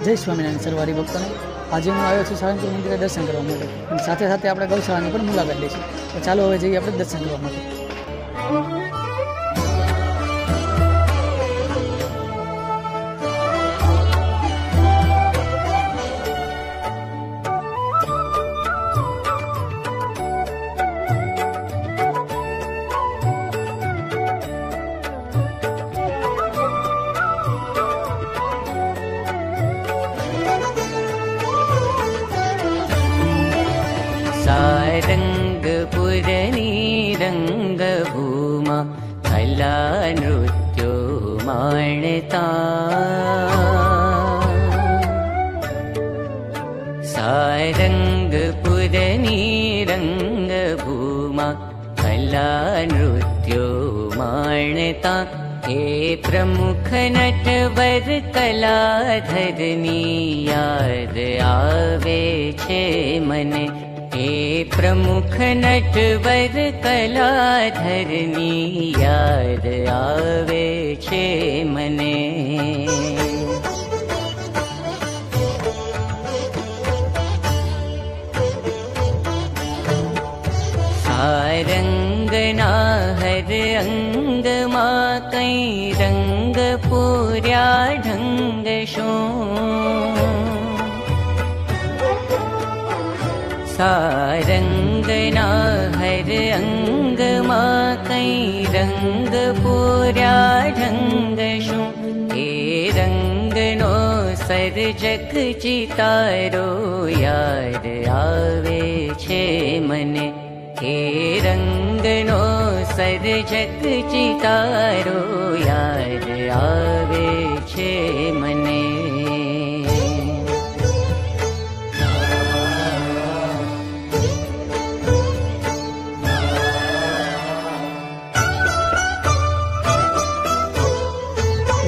जय स्वामीनारायण सर्व भक्तों। आज हूँ आव्यो छुं साळंगपुर मंदिरे दर्शन करवा माटे अने साथे साथे आपणे गौशाळानी पण मुलाकात लईशुं। तो चालो हवे जईए आपणे दर्शन करवा माटे। रंगपुरनी रंगभूमा कला नृत्यो माणता सारंगपुरनी रंगभूमा कला नृत्यो माणता हे प्रमुख नटवर कलाधरनी याद आवे छे मने। हे प्रमुख नटवर कलाधरनी याद आवे छे मने। सारंगना हर अंग मां कई रंग पूर्या ढंग शो। सारंगना हर अंग मां कई रंग पूर्या ढंग शो। हे रंगनो सर्जक चितारो याद आवे छे मने। हे रंगनो सर्जक चितारो याद आवे छे मने।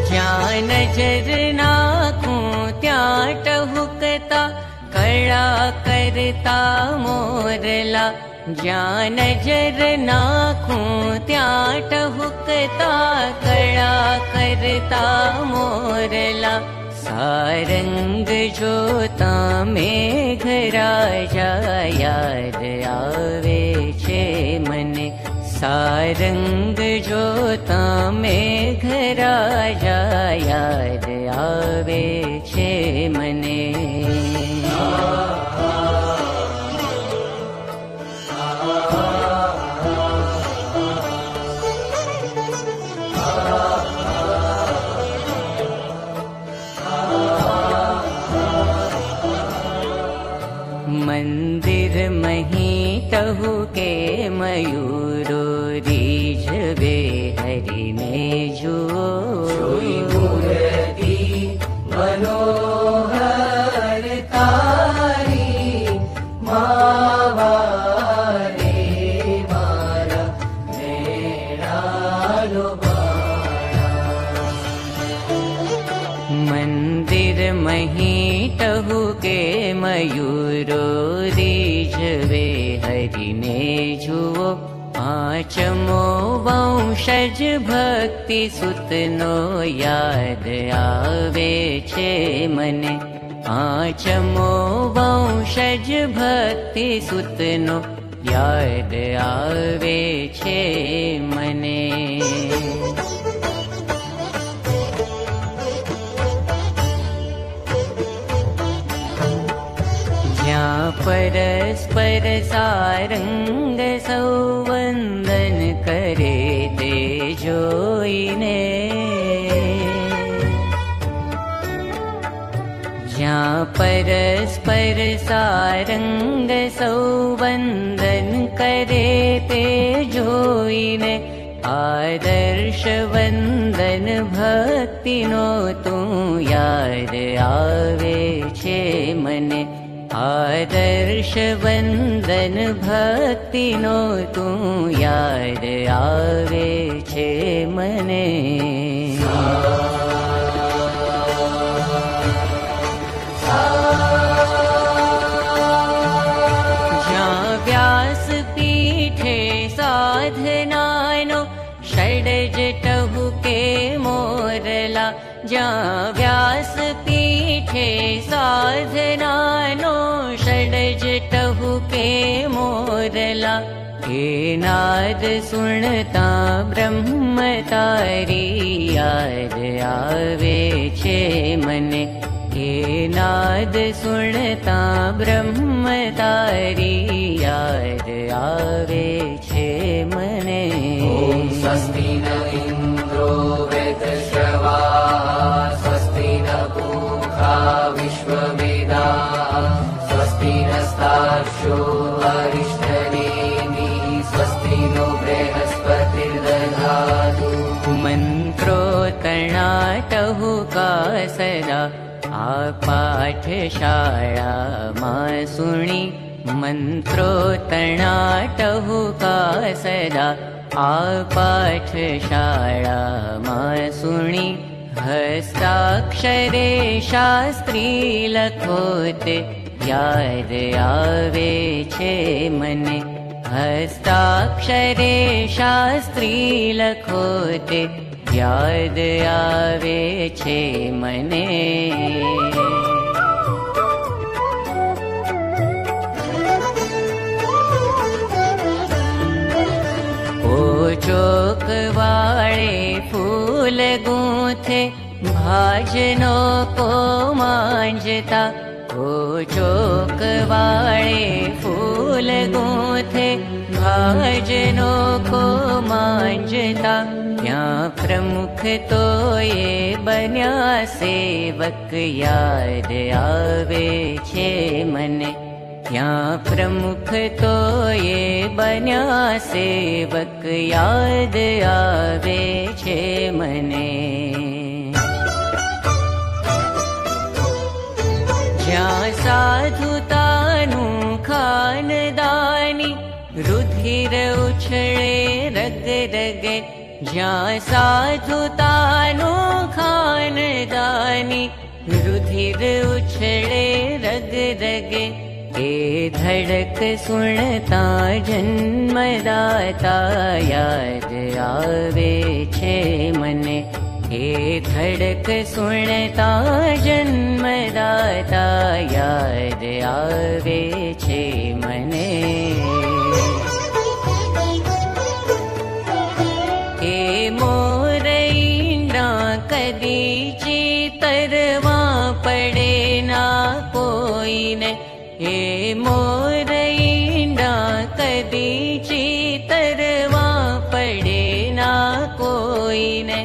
ज्यां नजर नाखूं त्यां टहुकता कला करता मोरला। ज्यां नजर नाखूं त्यां टहुकता कला करता मोरला। सारंग जोता मेघराजा याद आवे छे मने। सारंग जोता मेघराजा याद आवे छे मने। मंदिर मही टहु के मयूरो रीझवे हरि ने जुओ। मूर्ति मनोहर तारी मावारे मारा नेड़ालो बाणा। मंदिर मही टहु के मयूरो रीझवे हरि ने जुओ। पांचमो वंशज भक्ति सुतनो याद आवे छे मने। पांचमो वंशज भक्ति सुतनो याद आवे छे मने। ज्यां परस्पर सारंग सौवंदन करे ते जोईने। ज्यां परस्पर सारंग सौवंदन करे ते जोईने। आदर्श वंदन भक्तिनो तू याद आवे छे मने। आदर्श वंदन भक्तिनो तू याद आवे छे मने। ज्यां व्यास पीठे साधनानो षड्ज टहु के मोरला। ज्यां व्यास पीठे साधनानो षडज टहुके मोरला। हे नाद सुनता ब्रह्म तारी याद आवे छे मने। हे नाद सुनता ब्रह्म तारी याद आवे छे मने। ॐ स्वस्ति न इन्द्रो वेदश्रवाः स्वस्ति न पूषा विश्ववेदाः स्वस्ति नस्तार्क्ष्यो अरिष्टनेमिः स्वस्ति नो बृहस्पतिर्दधातु। मन्त्रोत्तरणाटहु का सदा आ पाठशाला मा सुणी। मन्त्रोत्तरणाटहु का सदा आ पाठशाला मा सुणी। हस्ताक्षरे शास्त्री लखोते याद आवे छे मने। हस्ताक्षरे शास्त्री लखोते याद आवे छे मने। ओ चोक वाले फूल गूंथे भाजनो को मांझता। ओ चोक वाले फूल गूंथे भाजनो को मांझता। क्या प्रमुख तो ये बन्या सेवक याद आवे छे मने। क्या प्रमुख तो ये बन्या सेवक याद आवे छे मने। ज्यां साधुतानु खानदानी रुधिर उछळे रग रगे। ज्यां साधुतानु खानदानी रुधिर उछळे रग रगे। ए धड़क सुनता जन्मदाता याद आवे छे मने। ए धड़क सुनता जन्मदाता याद आवे छे मने। ए मोरईना कदी चीतरवा पड़े ना कोईने। हे मोरईना कदी चीतरवा पड़े ना कोईने।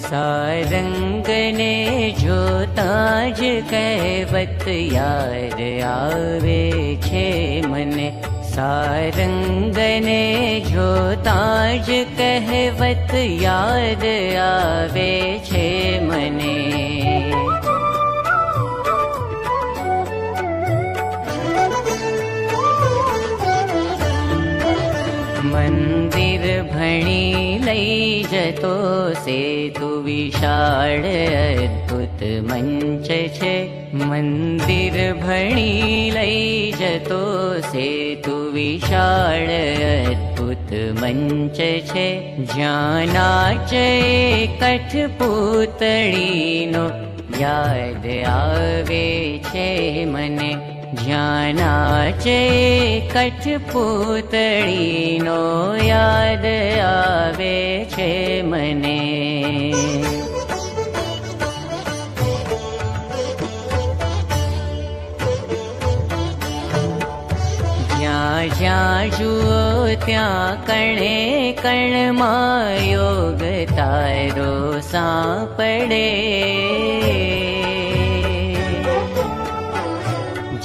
सारंगने जोता ज कहवत याद आवे छे मने। सारंगने जोता ज कहवत याद आवे छे मने। मंदिर भणी लई जतो सेतु विशाल अद्भुत मंच छे। मंदिर भणी लई जतो सेतु विशाल अद्भुत मंच छे। ज्यां नाचे कठपुतळीनो याद आवे छे मने। ज्यां नाचे कठपुतळीनो याद आवे छे मने। ज्यां ज्यां जुओ त्यां कणे कणमां योग तारो सापड़े।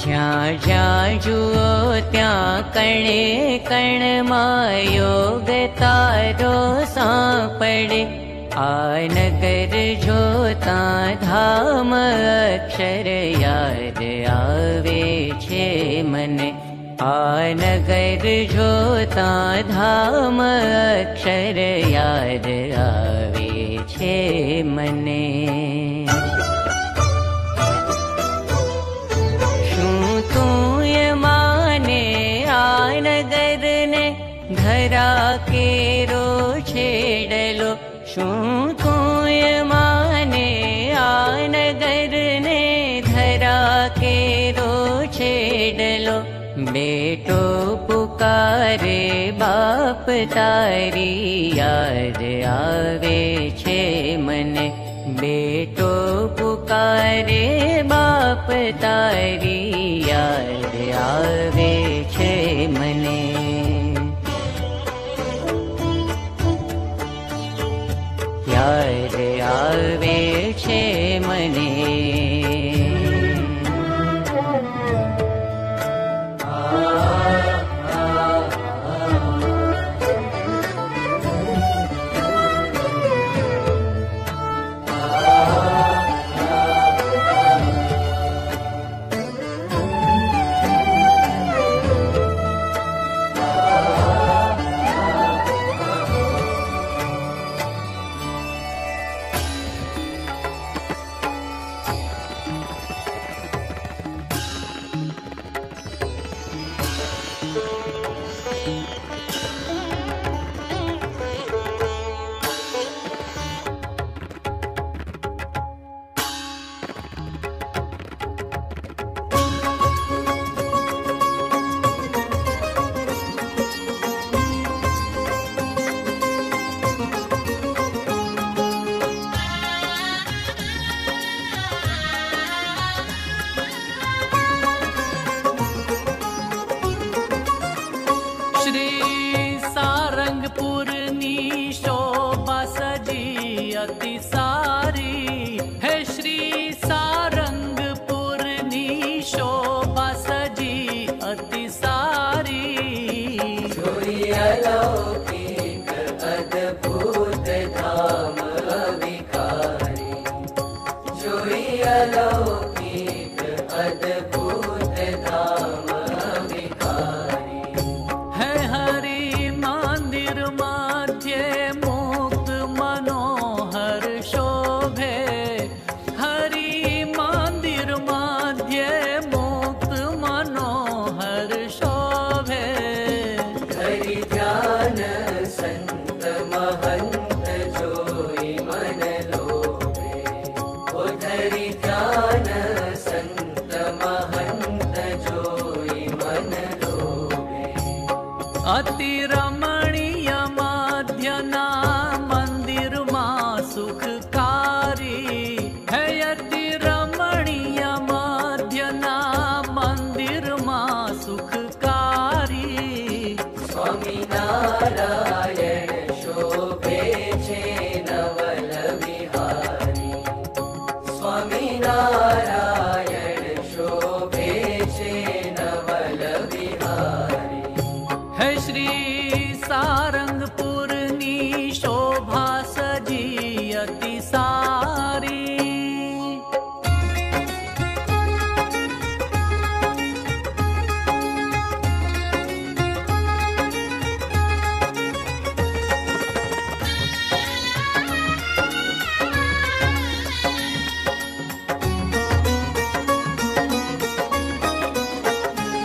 ज्यां ज्यां जुओ त्यां कणे कणमां योग तारो सापड़े। आ नगर जोता धाम अक्षर याद आवे छे मने। आ नगर जोता धाम अक्षर याद आवे छे मने। धरा केरो छेड़लो शुं तूं माने। आ नगर ने धरा के छेडलो, बेटो पुकारे बाप तारी, याद आवे छे मने। बेटो पुकारे बाप तारी, याद आवे छे मने। याद आवे छे मने। अति रमणीय मध्यना मंदिर मां सुखकारी है। अति रमणीय मध्यना मंदिर मां सुखकारी। स्वामी नारायण शोभे छे नवल विहारी। स्वामी नारायण शोभे छे नवल विहारी। है श्री सारंगपुरनी शोभा सजी अति सारी।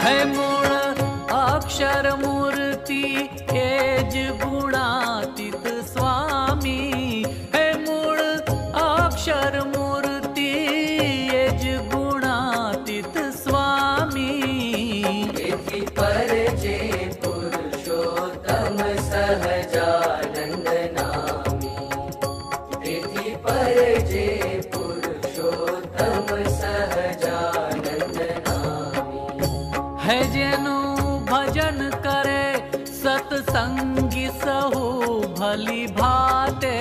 है मूल अक्षर मूर्ति एज गुणातीत स्वामी। है मूल अक्षर मूर्ति एज गुणातीत स्वामी। एथी पर जे पुरुषोत्तम सहजानंद नामी। एथी पर जे पुरुषोत्तम सहजानंद नामी। है जेनु भजन करे सत्संगी सहु भली भाते।